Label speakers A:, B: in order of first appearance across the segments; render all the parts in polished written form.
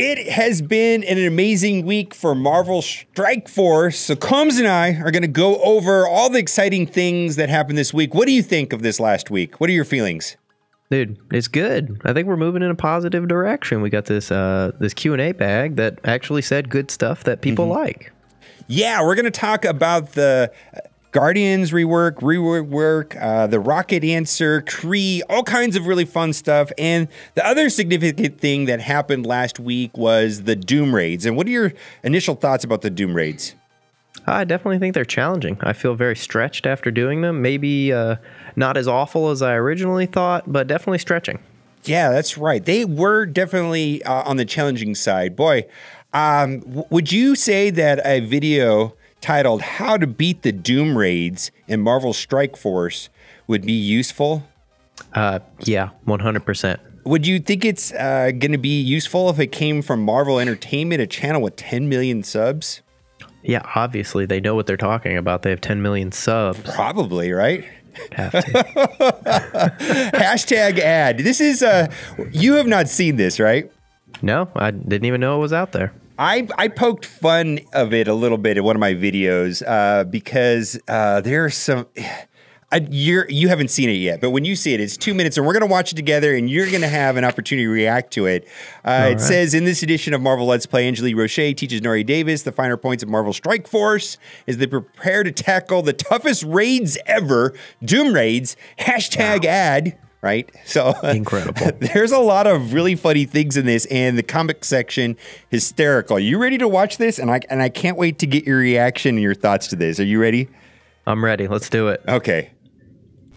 A: It has been an amazing week for Marvel Strike Force. So Combs and I are going to go over all the exciting things that happened this week. What do you think of this last week? What are your feelings?
B: Dude, it's good. I think we're moving in a positive direction. We got this this Q&A bag that actually said good stuff that people like.
A: Yeah, we're going to talk about the Guardians rework, the Rocket answer, Cree, all kinds of really fun stuff. And the other significant thing that happened last week was the Doom Raids. And what are your initial thoughts about the Doom Raids?
B: I definitely think they're challenging. I feel very stretched after doing them. Maybe not as awful as I originally thought, but definitely stretching.
A: Yeah, that's right. They were definitely on the challenging side. Boy, would you say that a video titled How to Beat the Doom Raids in Marvel Strike Force would be useful?
B: Yeah, 100%.
A: Would you think it's going to be useful if it came from Marvel Entertainment, a channel with 10 million subs?
B: Yeah, obviously they know what they're talking about. They have 10 million subs.
A: Probably, right?
B: Have to.
A: Hashtag ad. This is, you have not seen this, right?
B: No, I didn't even know it was out there.
A: I poked fun of it a little bit in one of my videos because there are some. You haven't seen it yet, but when you see it, it's 2 minutes, and we're going to watch it together, and you're going to have an opportunity to react to it. It says, in this edition of Marvel Let's Play, Angelique Roche teaches Nori Davis the finer points of Marvel Strike Force as they prepare to tackle the toughest raids ever, Doom Raids. Hashtag ad. Right? So
B: incredible.
A: There's a lot of really funny things in this, and the comic section, hysterical. You ready to watch this? And I can't wait to get your reaction and your thoughts to this. Are you ready?
B: I'm ready. Let's do it.
A: Okay.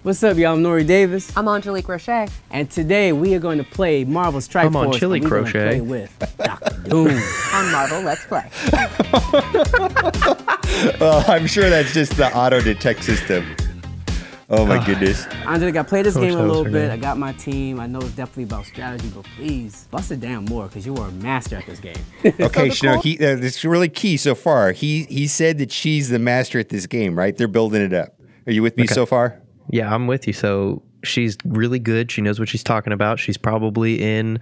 C: What's up, y'all? I'm Nori Davis.
D: I'm Angelique Roche.
C: And today we are going to play Marvel Strike Force.
B: I'm Angelique Roche.
C: Play with Dr. Doom.
D: On Marvel Let's Play.
A: Well, I'm sure that's just the auto detect system. Oh my goodness.
C: Angelique, I played this game a little bit.
B: name.
C: I got my team. I know it's definitely about strategy, but please bust it down more because you are a master at this game.
A: Okay, Chanel, it's really key so far. He said that she's the master at this game, right? They're building it up. Are you with me so far?
B: Yeah, I'm with you. So she's really good. She knows what she's talking about. She's probably in,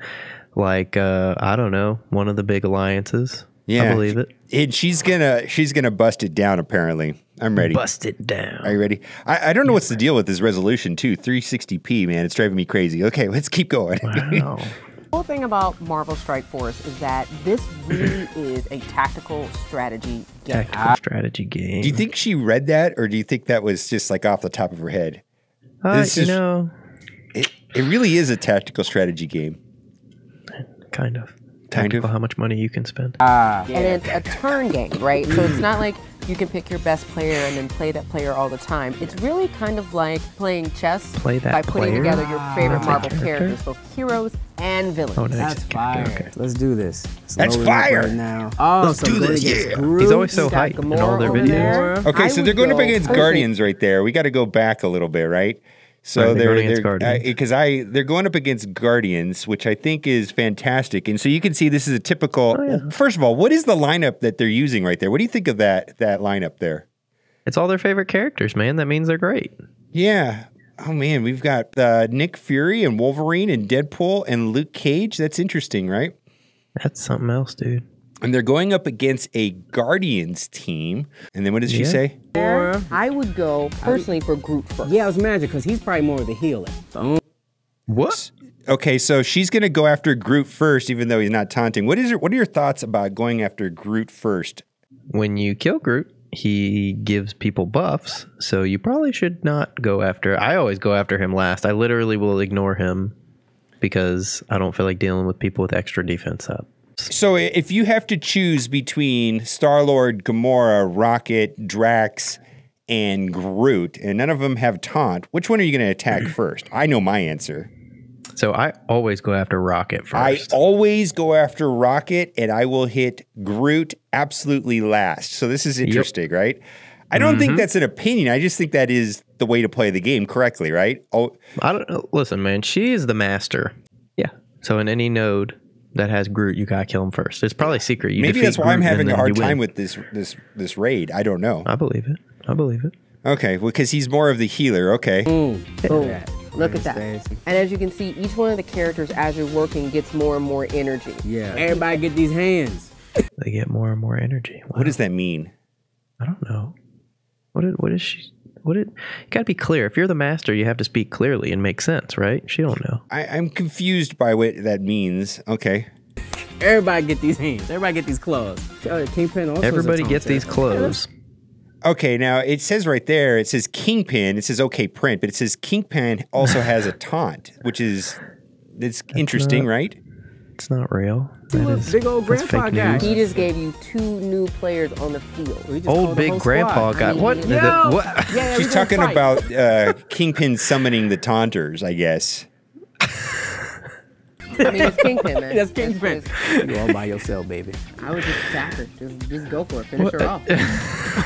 B: like, I don't know, one of the big alliances. Yeah, I believe it.
A: And she's gonna bust it down. Apparently, I'm ready.
B: Bust it down.
A: Are you ready? I don't know what's the deal with this resolution too. 360p, man, it's driving me crazy. Okay, let's keep going.
B: Wow.
D: The cool thing about Marvel Strike Force is that this really is a tactical strategy game.
B: Tactical strategy game.
A: Do you think she read that, or do you think that was just like off the top of her head? It really is a tactical strategy game.
B: Kind of. Tactical, how much money you can spend.
D: And it's a turn game, right? So it's not like you can pick your best player and then play that player all the time. It's really kind of like playing chess by putting together your favorite Marvel characters, both heroes and villains.
C: Oh, that's fire. Okay. Let's do this.
A: That's fire.
C: Right now. Oh,
A: let's do this. Yeah.
B: He's always so hyped in all their videos.
A: Okay, so they're going up against Guardians right there. We got to go back a little bit, right? So they're going up against Guardians, which I think is fantastic. And so you can see this is a typical. First of all, what is the lineup that they're using right there? What do you think of that lineup there?
B: It's all their favorite characters, man. That means they're great.
A: Yeah. Oh man, we've got Nick Fury and Wolverine and Deadpool and Luke Cage. That's interesting, right?
B: That's something else, dude.
A: And they're going up against a Guardians team. And then what does she say?
D: I would go personally for Groot first.
C: Yeah, it was Magic because he's probably more of the healer.
A: What? Okay, so she's going to go after Groot first, even though he's not taunting. What are your thoughts about going after Groot first?
B: When you kill Groot, he gives people buffs, so you probably should not go after. I always go after him last. I literally will ignore him because I don't feel like dealing with people with extra defense up.
A: So if you have to choose between Star-Lord, Gamora, Rocket, Drax, and Groot, and none of them have taunt, which one are you going to attack first? I know my answer.
B: So I always go after Rocket first.
A: I always go after Rocket, and I will hit Groot absolutely last. So this is interesting, right? I don't think that's an opinion. I just think that is the way to play the game correctly, right? Oh,
B: I don't know. Listen, man, she is the master. Yeah. So in any node that has Groot, you gotta kill him first. It's probably secret.
A: Maybe that's why I'm having a hard time with this raid. I don't know.
B: I believe it. I believe it.
A: Okay, well, because he's more of the healer. Okay.
C: Look
D: Look at that. And as you can see, each one of the characters, as you're working, gets more and more energy.
C: Yeah. Everybody get these hands.
B: They get more and more energy. Wow.
A: What does that mean?
B: I don't know. What is she? You gotta be clear. If you're the master, you have to speak clearly and make sense, right? She don't know.
A: I'm confused by what that means. Okay.
C: Everybody get these hands. Everybody get these clothes. Kingpin also
B: Everybody get these clothes.
A: Okay, now it says right there, it says Kingpin, it says okay print, but it says Kingpin also has a taunt, which is, it's interesting, right?
B: It's not real.
C: That is big old grandpa guy.
D: He just gave you 2 new players on the field.
B: Old big grandpa guy. What? What?
C: Yeah,
A: she's talking about Kingpin summoning the taunters, I guess.
D: I mean, it's Kingpin, man.
C: That's Kingpin. You all by yourself, baby.
D: I would just attack her. Just go for it. Finish her off.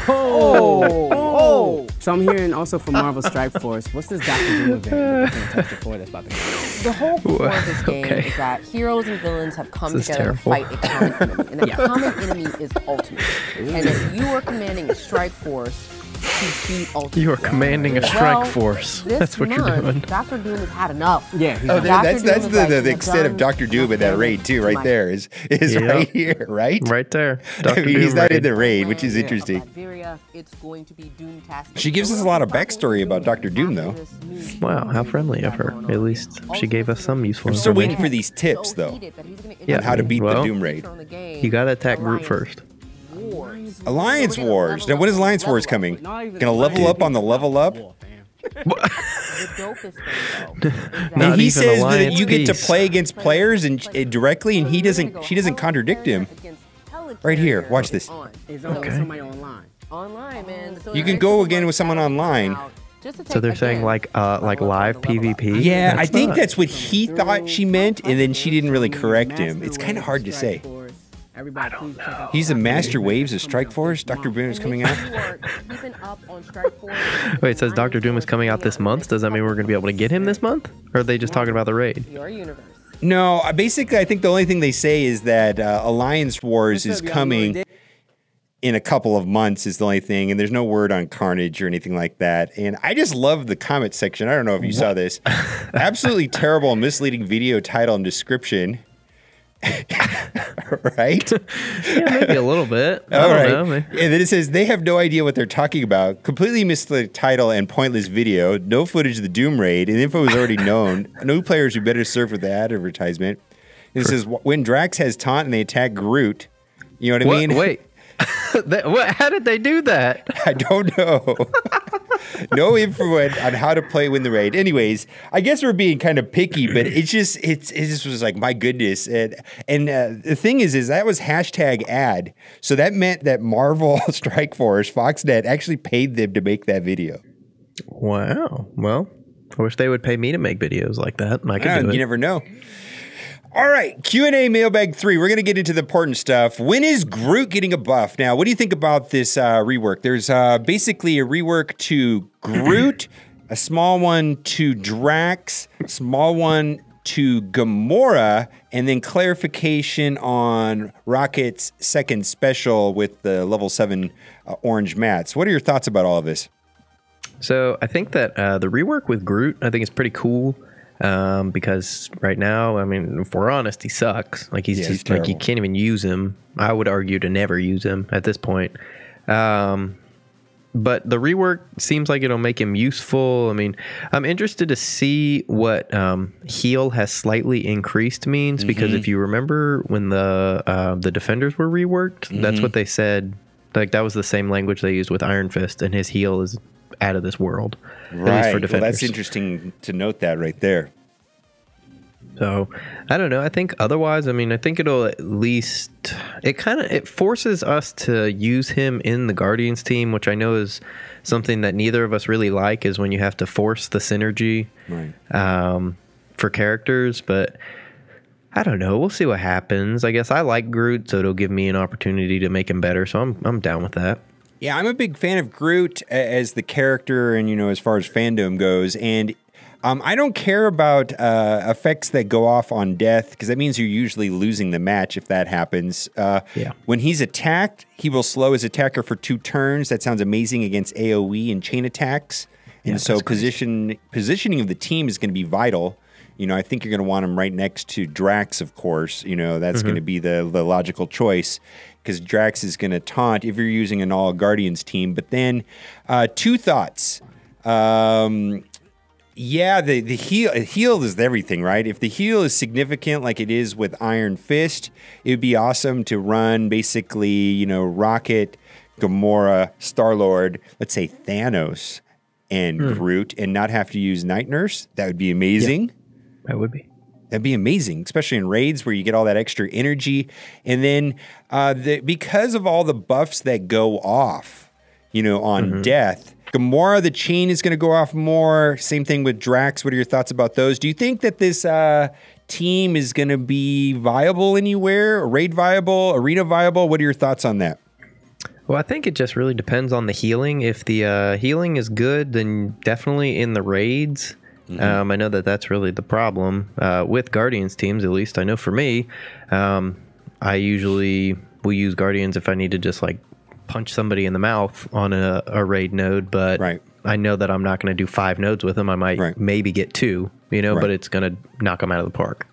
C: Oh. So I'm hearing also from Marvel Strike Force. What's this Dr. Doom event? That's about to go.
D: The whole core of this game is that heroes and villains have come together to fight a common enemy. And that common enemy is Ultimate. And if you are commanding a Strike Force, to beat Ultimate.
B: You are commanding a strike force. That's what you're doing.
D: Dr. Doom has had enough.
C: Yeah.
A: That's the extent of Dr. Doom in that raid too, right there. Is right here, right?
B: Right there.
A: I mean, he's not in the raid, which is interesting.
D: It's going to be Doom-tastic.
A: She gives us a lot of backstory about Dr. Doom, though.
B: Wow, how friendly of her. At least she gave us some useful
A: I'm
B: information.
A: still waiting for these tips, though.
B: Yeah,
A: on how to beat the Doom raid.
B: You gotta attack Groot first.
A: Alliance Wars. Now, when is Alliance Wars coming? Gonna level up on the level up? And he says that you get to play against players and directly, and she doesn't contradict him. Right here, watch this.
C: Okay.
D: Online, man.
A: You can go again with someone online.
B: So they're saying like live PvP?
A: Yeah, I think that's what he thought she meant, and then she didn't really correct him. It's kind of hard to say.
C: I don't know.
A: He's the master waves of Strike Force. Dr. Doom is coming out.
B: Wait, it says Dr. Doom is coming out this month. Does that mean we're going to be able to get him this month? Or are they just talking about the raid?
D: Your universe.
A: No, basically, I think the only thing they say is that Alliance Wars is coming in a couple of months is the only thing, and there's no word on Carnage or anything like that. And I just love the comment section. I don't know if you saw this. Absolutely terrible and misleading video title and description. Right?
B: Yeah, maybe a little bit.
A: All right. And then it says they have no idea what they're talking about. Completely missed the title and pointless video. No footage of the Doom raid. And info is already known. No players who better serve with the advertisement. And it says when Drax has taunt and they attack Groot. You know what I mean?
B: Wait. How did they do that?
A: I don't know. No info on how to play win the raid. Anyways, I guess we're being kind of picky, but it just was like, my goodness. And the thing is that was hashtag ad. So that meant that Marvel Strike Force, Foxnet, actually paid them to make that video.
B: Wow. Well, I wish they would pay me to make videos like that. I could do it.
A: You never know. All right, Q&A Mailbag 3. We're going to get into the important stuff. When is Groot getting a buff? Now, what do you think about this rework? There's basically a rework to Groot, a small one to Drax, a small one to Gamora, and then clarification on Rocket's second special with the level 7 orange mats. What are your thoughts about all of this?
B: So I think that the rework with Groot, I think is pretty cool. Because right now, I mean, if we're honest, he sucks. Like he's just like you can't even use him. I would argue to never use him at this point. But the rework seems like it'll make him useful. I mean, I'm interested to see what heal has slightly increased means because if you remember when the defenders were reworked, that's what they said. Like that was the same language they used with Iron Fist, and his heal is out of this world.
A: Right. Well, that's interesting to note that right there.
B: So I don't know. I think otherwise, I mean, I think it'll at least it forces us to use him in the Guardians team, which I know is something that neither of us really like, is when you have to force the synergy for characters. But I don't know. We'll see what happens. I guess I like Groot, so it'll give me an opportunity to make him better. So I'm down with that.
A: Yeah, I'm a big fan of Groot as the character and, as far as fandom goes. And I don't care about effects that go off on death because that means you're usually losing the match if that happens. When he's attacked, he will slow his attacker for 2 turns. That sounds amazing against AoE and chain attacks. And so positioning of the team is going to be vital. You know, I think you're going to want him right next to Drax, of course. You know, that's going to be the logical choice because Drax is going to taunt if you're using an all Guardians team. But then 2 thoughts. Yeah, the heal is everything, right? If the heal is significant like it is with Iron Fist, it would be awesome to run basically, you know, Rocket, Gamora, Star-Lord, let's say Thanos and Groot and not have to use Night Nurse. That would be amazing.
B: Yeah, that would be.
A: That'd be amazing, especially in raids where you get all that extra energy. And then because of all the buffs that go off, you know, on death, Gamora, the chain is going to go off more. Same thing with Drax. What are your thoughts about those? Do you think that this team is going to be viable anywhere? Raid viable? Arena viable? What are your thoughts on that?
B: Well, I think it just really depends on the healing. If the healing is good, then definitely in the raids. I know that that's really the problem with Guardians teams, at least I know for me. I usually will use Guardians if I need to just like punch somebody in the mouth on a raid node, but I know that I'm not going to do 5 nodes with them. I might maybe get 2, you know, but it's going to knock them out of the park.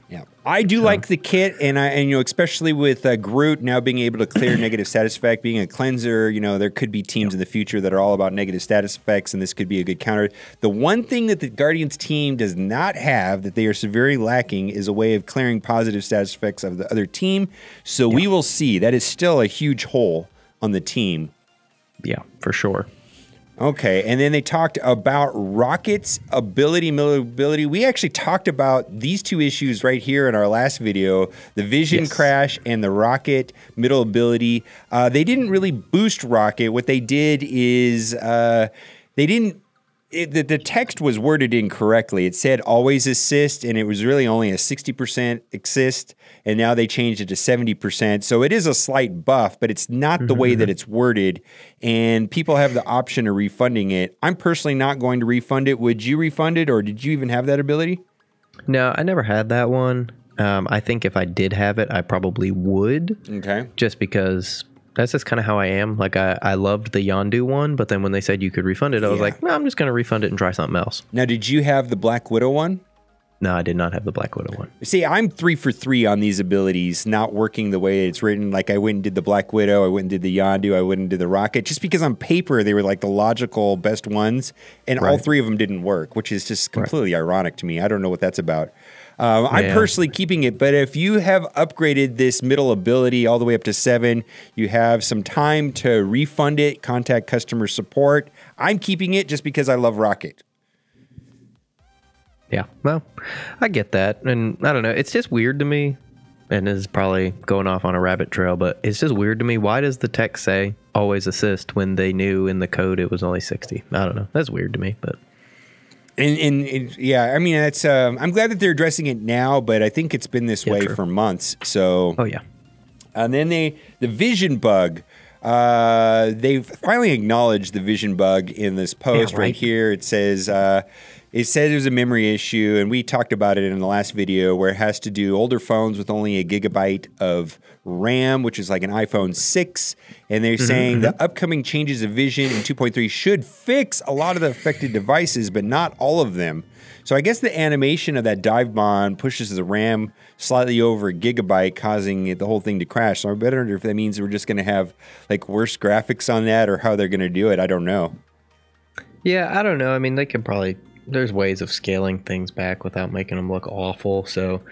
A: Yeah, I do like the kit, and you know, especially with Groot now being able to clear negative status effect, being a cleanser. You know, there could be teams in the future that are all about negative status effects, and this could be a good counter. The one thing that the Guardians team does not have that they are severely lacking is a way of clearing positive status effects of the other team. So we will see. That is still a huge hole on the team.
B: Yeah, for sure.
A: Okay, and then they talked about Rocket's ability, mobility. We actually talked about these 2 issues right here in our last video, the Vision Crash and the Rocket middle ability. They didn't really boost Rocket. What they did is they didn't... The text was worded incorrectly. It said always assist, and it was really only a 60% assist, and now they changed it to 70%. So it is a slight buff, but it's not the way that it's worded, and people have the option of refunding it. I'm personally not going to refund it. Would you refund it, or did you even have that ability?
B: No, I never had that one. I think if I did have it, I probably would.
A: Okay.
B: Just because... that's just kind of how I am. Like, I loved the Yondu one, but then when they said you could refund it, I was like, no, I'm just going to refund it and try something else.
A: Now, did you have the Black Widow one?
B: No, I did not have the Black Widow one.
A: See, I'm 3 for 3 on these abilities, not working the way it's written. Like, I went and did the Black Widow, I went and did the Yondu, I went and did the Rocket, just because on paper they were like the logical best ones, and all 3 of them didn't work, which is just completely ironic to me. I don't know what that's about. I'm personally keeping it, but if you have upgraded this middle ability all the way up to 7, you have some time to refund it, contact customer support. I'm keeping it just because I love Rocket.
B: Yeah, well, I get that. And I don't know, it's just weird to me, and this is probably going off on a rabbit trail, but it's just weird to me. Why does the text say always assist when they knew in the code it was only 60? I don't know. That's weird to me, but...
A: And yeah, I mean, that's I'm glad that they're addressing it now, but I think it's been this way for months. So, and then the vision bug. They've finally acknowledged the vision bug in this post right here. It says it was a memory issue, and we talked about it in the last video where it has to do older phones with only 1 gigabyte of RAM, which is like an iPhone 6. And they're saying the upcoming changes of Vision in 2.3 should fix a lot of the affected devices, but not all of them. So I guess the animation of that dive bomb pushes the RAM slightly over 1 gigabyte, causing the whole thing to crash. So I wonder if that means we're just going to have like worse graphics on that, or how they're going to do it. I don't know.
B: Yeah, I don't know. I mean, they could probably... there's ways of scaling things back without making them look awful. So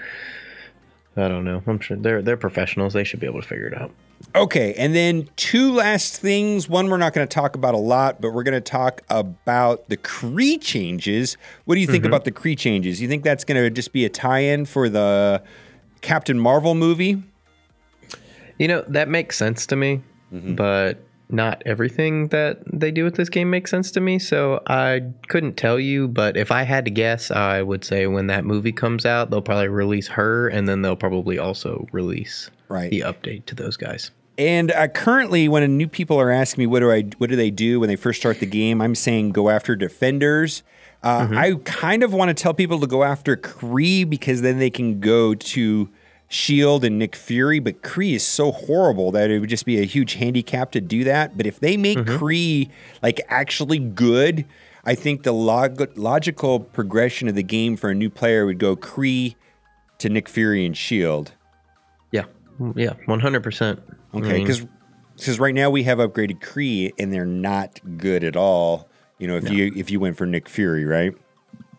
B: I don't know. I'm sure they're professionals. They should be able to figure it out.
A: Okay, and then 2 last things. One we're not going to talk about a lot, but we're going to talk about the Cree Changes. What do you think about the Cree Changes? You think that's going to just be a tie-in for the Captain Marvel movie?
B: You know, that makes sense to me, but not everything that they do with this game makes sense to me. So I couldn't tell you, but if I had to guess, I would say when that movie comes out, they'll probably release her, and then they'll probably also release the update to those guys.
A: And currently, when new people are asking me what do they do when they first start the game, I'm saying go after defenders. I kind of want to tell people to go after Cree, because then they can go to Shield and Nick Fury, but Cree is so horrible that it would just be a huge handicap to do that. But if they make Cree like actually good, I think the logical progression of the game for a new player would go Cree to Nick Fury and Shield.
B: Yeah, 100%.
A: Okay, because right now we have upgraded Cree and they're not good at all. You know, if you went for Nick Fury, right?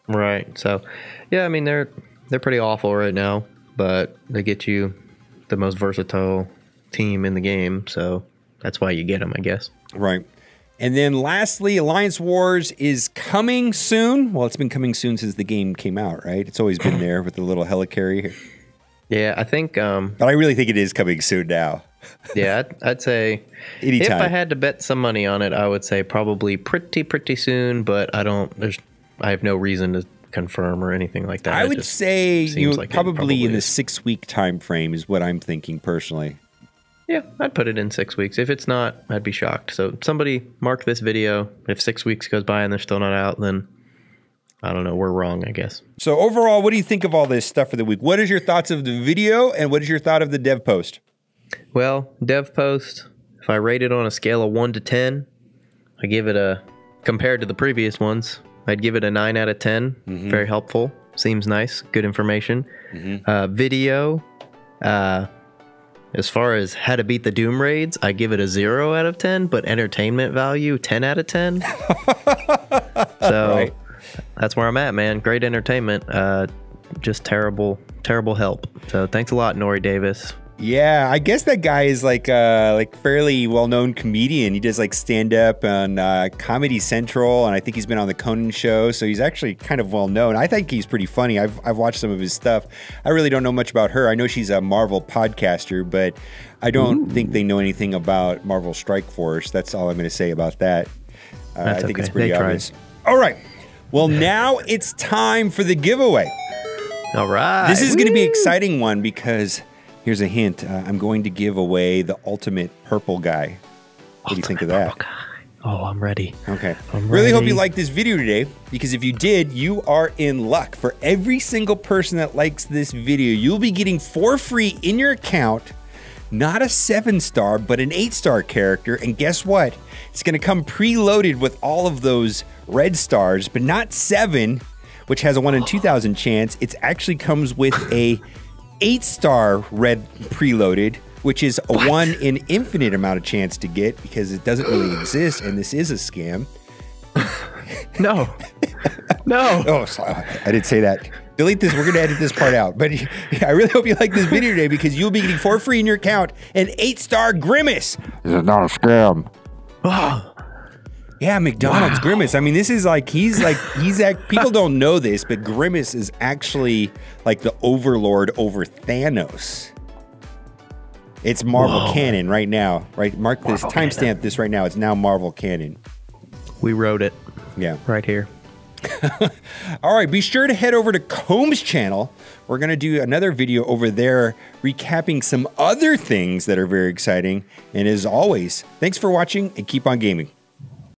B: Right. So, yeah, I mean they're pretty awful right now, but they get you the most versatile team in the game, so that's why you get them, I guess.
A: Right. And then lastly, Alliance Wars is coming soon. Well, it's been coming soon since the game came out, right? It's always been there with the little helicarrier.
B: Yeah, I think...
A: but I really think it is coming soon now.
B: Yeah, I'd say...
A: Anytime.
B: If I had to bet some money on it, I would say probably pretty soon, but I have no reason to confirm or anything like that.
A: I would say
B: like
A: probably in the 6-week time frame is what I'm thinking personally.
B: Yeah, I'd put it in 6 weeks. If it's not, I'd be shocked. So somebody mark this video. If 6 weeks goes by and they're still not out, then I don't know. We're wrong, I guess.
A: So overall, what do you think of all this stuff for the week? What is your thoughts of the video and what is your thought of the dev post?
B: Well, dev post, if I rate it on a scale of 1 to 10, I give it compared to the previous ones, I'd give it a 9 out of 10. Mm-hmm. Very helpful. Seems nice. Good information. Mm-hmm. Video, as far as how to beat the Doom raids, I give it a 0 out of 10, but entertainment value, 10 out of 10. So right. That's where I'm at, man. Great entertainment. Just terrible help. So thanks a lot, Nori Davis.
A: Yeah, I guess that guy is like fairly well-known comedian. He does like stand-up on Comedy Central, and I think he's been on the Conan show, so he's actually kind of well-known. I think he's pretty funny. I've watched some of his stuff. I really don't know much about her. I know she's a Marvel podcaster, but I don't think they know anything about Marvel Strike Force. That's all I'm going to say about that. I think it's pretty obvious. All right. Well, now it's time for the giveaway.
B: All right.
A: This is going to be an exciting one because... Here's a hint. I'm going to give away the ultimate purple guy. What do you think of that?
B: Oh, I'm ready.
A: Okay. Really hope you liked this video today, because if you did, you are in luck. For every single person that likes this video, you'll be getting for free in your account, not a 7-star, but an 8-star character. And guess what? It's going to come preloaded with all of those red stars, but not 7, which has a 1 in 2,000 chance. It actually comes with a 8-star red preloaded, which is a 1 in infinite amount of chance to get because it doesn't really exist, and this is a scam.
B: No.
A: Oh, sorry. I didn't say that. Delete this. We're going to edit this part out. But I really hope you like this video today because you'll be getting for free in your account an 8-star Grimace. This is not a scam. Yeah, McDonald's Grimace. I mean, this is like, people don't know this, but Grimace is actually like the overlord over Thanos. It's Marvel canon right now, right? Mark this, timestamp this right now. It's now Marvel canon.
B: We wrote it.
A: Yeah.
B: Right here.
A: All right, be sure to head over to Combs' channel. We're going to do another video over there recapping some other things that are very exciting. And as always, thanks for watching and keep on gaming.